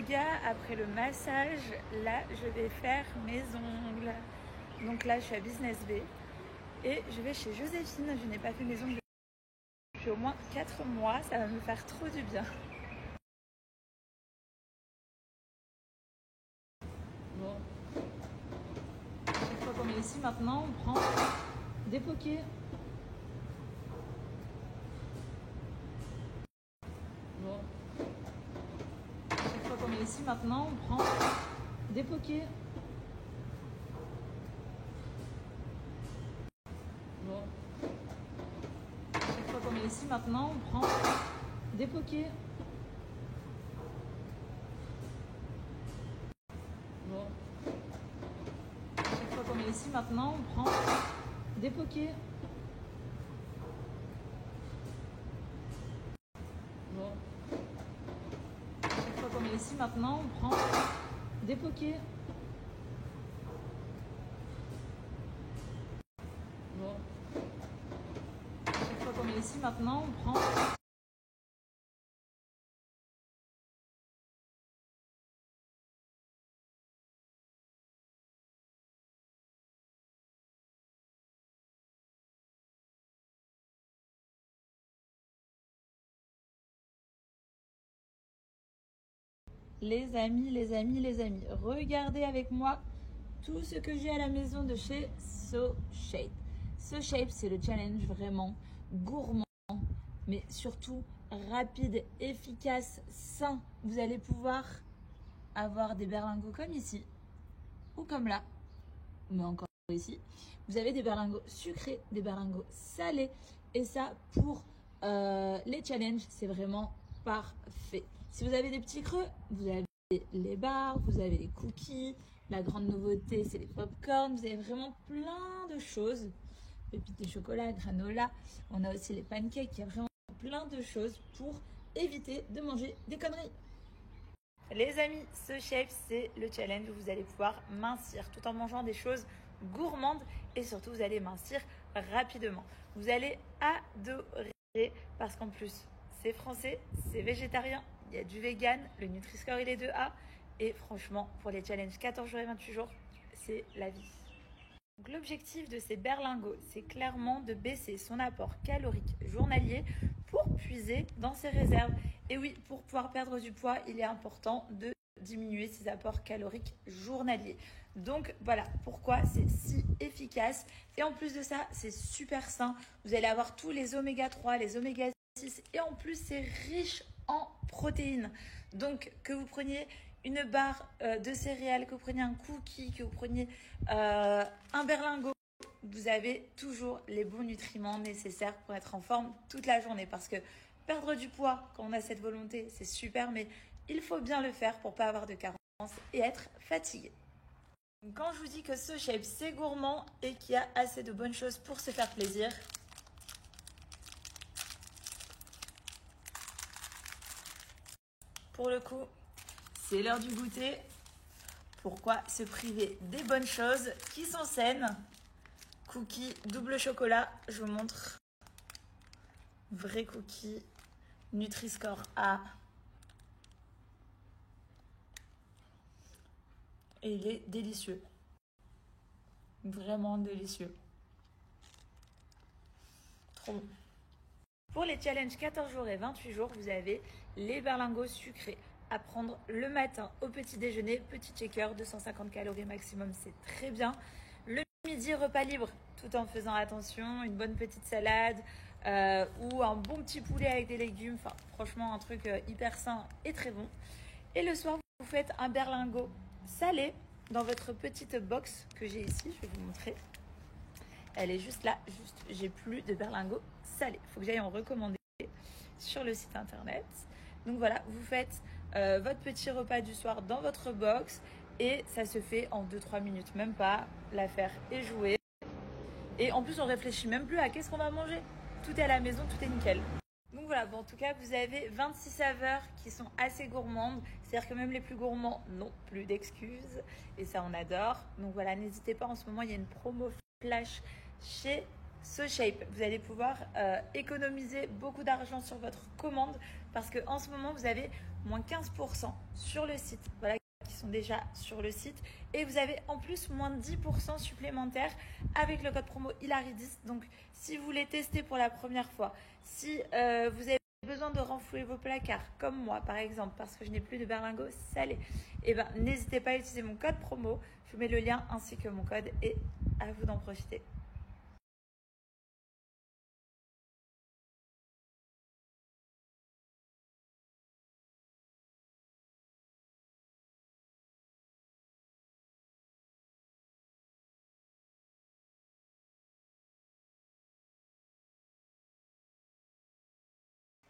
yoga, après le massage, là je vais faire mes ongles. Donc là je suis à Business Bay et je vais chez Joséphine. Je n'ai pas fait mes ongles depuis au moins 4 mois, ça va me faire trop du bien. Bon, chaque fois qu'on est ici maintenant, on prend des pokés. Bon, chaque fois qu'on est ici maintenant, on prend des pokés. Bon, chaque fois qu'on est ici maintenant, on prend des pokés. Bon, chaque fois qu'on est ici maintenant, on prend des pokés. Bon, chaque fois qu'on est ici maintenant, on prend des pokés. Bon, chaque fois qu'on est ici maintenant, on prend. Les amis, regardez avec moi tout ce que j'ai à la maison de chez So Shape. So Shape, c'est le challenge vraiment gourmand, mais surtout rapide, efficace, sain. Vous allez pouvoir avoir des berlingots comme ici, ou comme là, mais encore ici. Vous avez des berlingots sucrés, des berlingots salés, et ça pour les challenges, c'est vraiment parfait. Si vous avez des petits creux, vous avez les bars, vous avez les cookies. La grande nouveauté, c'est les pop-corn. Vous avez vraiment plein de choses. Pépites de chocolat, granola. On a aussi les pancakes. Il y a vraiment plein de choses pour éviter de manger des conneries. Les amis, So Shape, c'est le challenge où vous allez pouvoir mincir tout en mangeant des choses gourmandes et surtout vous allez mincir rapidement. Vous allez adorer parce qu'en plus c'est français, c'est végétarien, il y a du vegan, le Nutri-Score il est 2A et franchement pour les challenges 14 jours et 28 jours, c'est la vie. Donc, l'objectif de ces berlingots, c'est clairement de baisser son apport calorique journalier pour puiser dans ses réserves. Et oui, pour pouvoir perdre du poids, il est important de diminuer ses apports caloriques journaliers. Donc voilà pourquoi c'est si efficace. Et en plus de ça, c'est super sain. Vous allez avoir tous les oméga 3, les oméga 6 et en plus c'est riche en protéines. Donc que vous preniez une barre de céréales, que vous preniez un cookie, que vous preniez un berlingot, vous avez toujours les bons nutriments nécessaires pour être en forme toute la journée. Parce que perdre du poids, quand on a cette volonté, c'est super, mais il faut bien le faire pour ne pas avoir de carence et être fatigué. Donc, quand je vous dis que So Shape, c'est gourmand et qu'il y a assez de bonnes choses pour se faire plaisir, pour le coup, c'est l'heure du goûter. Pourquoi se priver des bonnes choses qui sont saines? Cookies double chocolat, je vous montre. Vrai cookie, Nutri-Score A. Et il est délicieux. Vraiment délicieux. Trop bon. Pour les challenges 14 jours et 28 jours, vous avez les berlingots sucrés à prendre le matin au petit déjeuner. Petit shaker, 250 calories maximum, c'est très bien. Le midi, repas libre, tout en faisant attention, une bonne petite salade ou un bon petit poulet avec des légumes. Enfin, franchement, un truc hyper sain et très bon. Et le soir, vous faites un berlingot salé dans votre petite box que j'ai ici. Je vais vous montrer. Elle est juste là, j'ai plus de berlingots salés. Il faut que j'aille en recommander sur le site internet. Donc voilà, vous faites votre petit repas du soir dans votre box et ça se fait en 2-3 minutes, même pas. L'affaire est jouée. Et en plus, on réfléchit même plus à qu'est-ce qu'on va manger. Tout est à la maison, tout est nickel. Donc voilà, bon, en tout cas, vous avez 26 saveurs qui sont assez gourmandes. C'est-à-dire que même les plus gourmands n'ont plus d'excuses. Et ça, on adore. Donc voilà, n'hésitez pas, en ce moment, il y a une promo flash chez So Shape. Vous allez pouvoir économiser beaucoup d'argent sur votre commande parce qu'en ce moment, vous avez moins 15% sur le site. Voilà, qui sont déjà sur le site. Et vous avez en plus moins 10% supplémentaire avec le code promo Hilary10. Donc, si vous voulez tester pour la première fois, si vous avez besoin de renflouer vos placards, comme moi par exemple, parce que je n'ai plus de berlingot salé, et ben n'hésitez pas à utiliser mon code promo. Je vous mets le lien ainsi que mon code et à vous d'en profiter.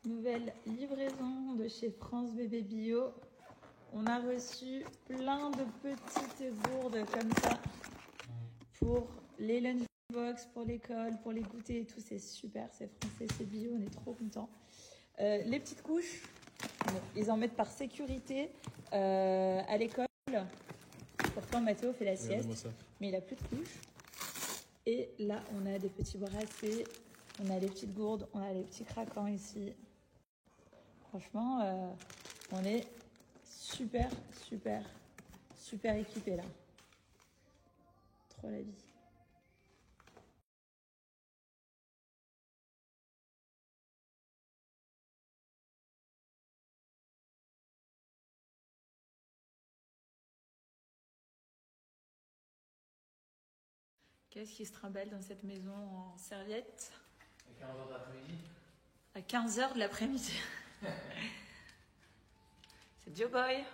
Nouvelle livraison de chez France Bébé Bio. On a reçu plein de petites gourdes comme ça pour les lunchbox, pour l'école, pour les goûters et tout. C'est super, c'est français, c'est bio, on est trop contents. Les petites couches, bon, ils en mettent par sécurité à l'école. Pourtant, Mathéo fait la sieste, mais il n'a plus de couches. Et là, on a des petits bracelets, on a les petites gourdes, on a les petits craquants ici. Franchement, on est super équipés là. Trop la vie. Qu'est-ce qui se trimballe dans cette maison en serviette? À 15h de l'après-midi. À 15h de l'après-midi. C'est Joe Boy.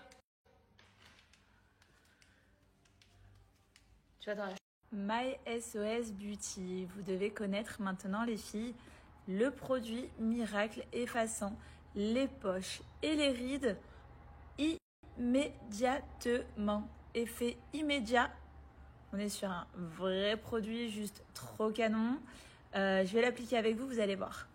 Tu vas dans la... My SOS Beauty. Vous devez connaître maintenant les filles le produit miracle effaçant les poches et les rides immédiatement. Effet immédiat. On est sur un vrai produit juste trop canon. Je vais l'appliquer avec vous, vous allez voir.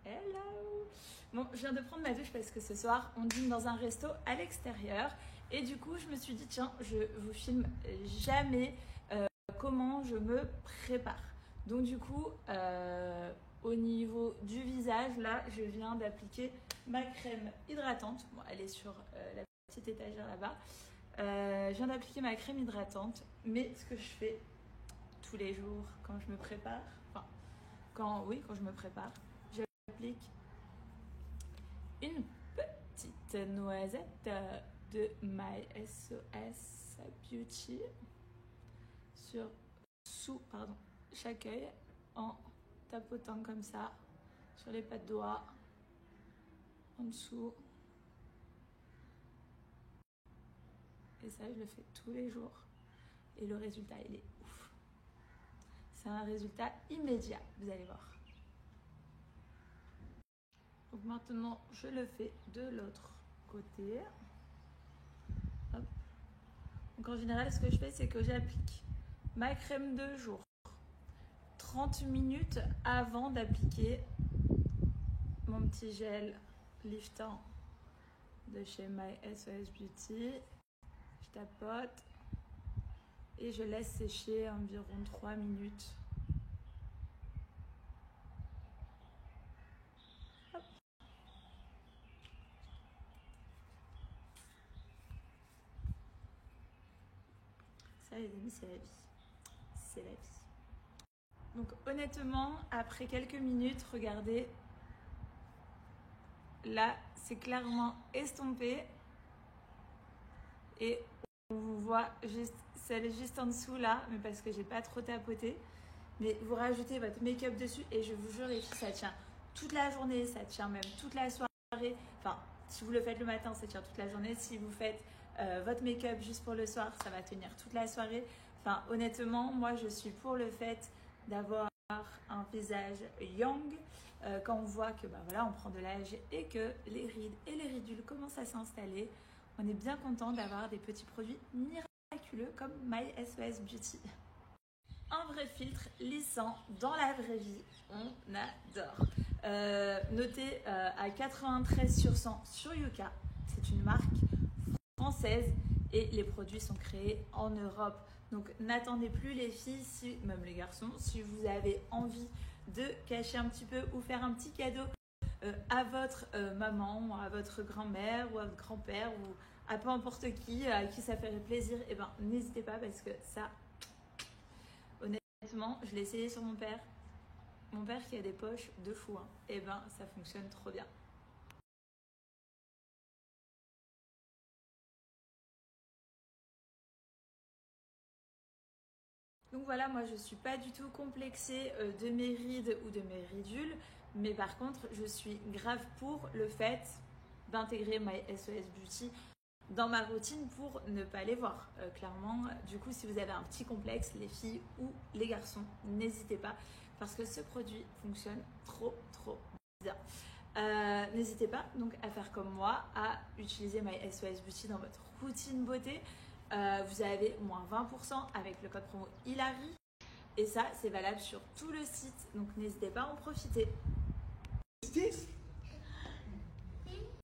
Hello. Bon, je viens de prendre ma douche parce que ce soir, on dîne dans un resto à l'extérieur. Et du coup, je me suis dit, tiens, je vous filme jamais comment je me prépare. Donc du coup, au niveau du visage, là, je viens d'appliquer ma crème hydratante. Bon, elle est sur la petite étagère là-bas. Je viens d'appliquer ma crème hydratante. Mais ce que je fais tous les jours quand je me prépare, enfin, quand je me prépare, j'applique une petite noisette de My SOS Beauty sous chaque œil en tapotant comme ça sur les pas de doigts en dessous. Et ça, je le fais tous les jours. Et le résultat, il est ouf. C'est un résultat immédiat, vous allez voir. Donc maintenant, je le fais de l'autre côté. Hop. Donc en général, ce que je fais, c'est que j'applique ma crème de jour 30 minutes avant d'appliquer mon petit gel liftant de chez My SOS Beauty. Je tapote et je laisse sécher environ 3 minutes. Hop. Ça, les amis, c'est la vie. C'est la vie. Donc honnêtement, après quelques minutes, regardez, là, c'est clairement estompé. Et on vous voit juste, celle juste en dessous là, mais parce que j'ai pas trop tapoté. Mais vous rajoutez votre make-up dessus et je vous jure les filles, ça tient toute la journée, ça tient même toute la soirée. Enfin, si vous le faites le matin, ça tient toute la journée. Si vous faites votre make-up juste pour le soir, ça va tenir toute la soirée. Enfin, honnêtement, moi je suis pour le fait d'avoir un visage young quand on voit que voilà, on prend de l'âge et que les rides et les ridules commencent à s'installer. On est bien content d'avoir des petits produits miraculeux comme My SOS Beauty. Un vrai filtre lissant dans la vraie vie, on adore. Noté à 93 sur 100 sur Yuka, c'est une marque française et les produits sont créés en Europe. Donc n'attendez plus les filles, même les garçons, si vous avez envie de cacher un petit peu ou faire un petit cadeau à votre maman, à votre grand-mère ou à votre grand-père ou à peu importe qui, à qui ça ferait plaisir, et ben n'hésitez pas parce que ça, honnêtement, je l'ai essayé sur mon père. Mon père qui a des poches de fou, hein, et ben ça fonctionne trop bien. Donc voilà, moi je suis pas du tout complexée de mes rides ou de mes ridules, mais par contre je suis grave pour le fait d'intégrer My SOS Beauty dans ma routine pour ne pas les voir. Clairement, du coup si vous avez un petit complexe, les filles ou les garçons, n'hésitez pas parce que ce produit fonctionne trop bien. N'hésitez pas donc à faire comme moi, à utiliser My SOS Beauty dans votre routine beauté. Vous avez moins 20% avec le code promo Hilary. Et ça, c'est valable sur tout le site. Donc n'hésitez pas à en profiter.